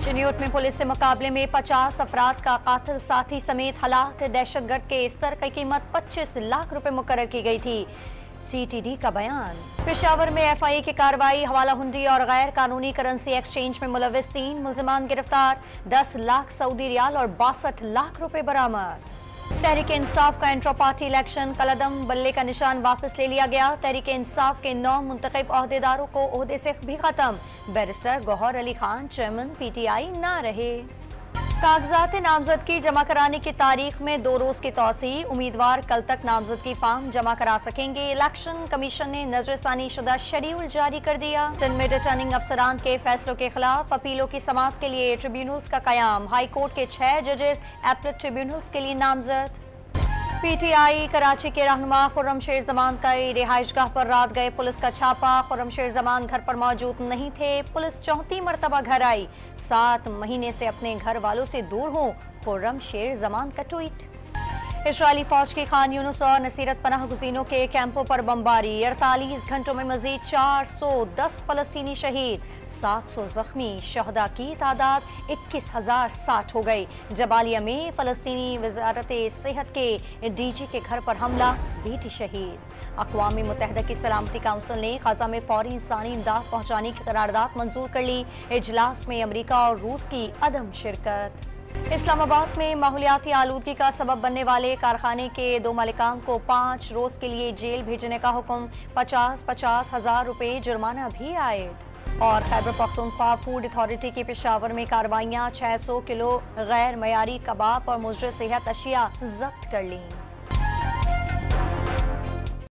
चिन्यूट में पुलिस से मुकाबले में 50 अफराद का कातिल साथी समेत हलाक। दहशतगर्द के सर की कीमत 25 लाख रुपए मुकर्रर की गई थी। CTD का बयान। पेशावर में FIA की कार्रवाई। हवाला हुंडी और गैर कानूनी करेंसी एक्सचेंज में मुलविस 3 मुल्जिमान गिरफ्तार। 10 लाख सऊदी रियाल और 62 लाख रुपए बरामद। तहरीक इंसाफ का इंट्रा पार्टी इलेक्शन। कलदम बल्ले का निशान वापस ले लिया गया। तहरीक इंसाफ के 9 मुंतखब ओहदेदारों को ओहदे से भी खत्म। Barrister Gohar Ali Khan chairman PTI न रहे। कागजात नामजदगी जमा कराने की तारीख में 2 रोज की तौसीह। उम्मीदवार कल तक नामजदगी फार्म जमा करा सकेंगे। इलेक्शन कमीशन ने नजरसानी शुदा शेड्यूल जारी कर दिया। सिंध में रिटर्निंग अफसरान के फैसलों के खिलाफ अपीलों की समाअत के लिए ट्रिब्यूनल्स का कयाम। हाई कोर्ट के 6 जजेस एपलेट ट्रिब्यूनल्स के लिए नामजद। PTI कराची के रहनुमा खुर्रम शेर जमान का रिहाइशगाह पर रात गए पुलिस का छापा। खुर्रम शेर जमान घर पर मौजूद नहीं थे। पुलिस 34 मरतबा घर आई। 7 महीने से अपने घर वालों से दूर हूं। खुर्रम शेर जमान का ट्वीट। इस्राएली फौज की खान यूनुस और नसीरत पनाह गुज़ीनों के कैंपों पर बमबारी। 48 घंटों में मजीद 410 फलस्तीनी शहीद। 700 जख्मी। शहदा की तादाद 21,060 हो गई। जबालिया में फलस्तीनी वजारत सेहत के DG के घर पर हमला। बेटी शहीद। अक़वाम मुत्तहिदा की सलामती काउंसिल ने गजा में फौरी इंसानी इमदाद पहुँचाने की करारदाद मंजूर कर ली। इजलास में अमरीका और रूस की अदम शिरकत। इस्लामाबाद में माहौलियाती आलूदगी का सबब बनने वाले कारखाने के 2 मालिकान को 5 रोज के लिए जेल भेजने का हुक्म। 50-50 हजार रुपए जुर्माना भी आयद। और खैबर पख्तूनख्वा फूड अथॉरिटी की पेशावर में कार्रवाइयां। 600 किलो गैर मयारी कबाब और मुजर सेहत अशिया जब्त कर ली।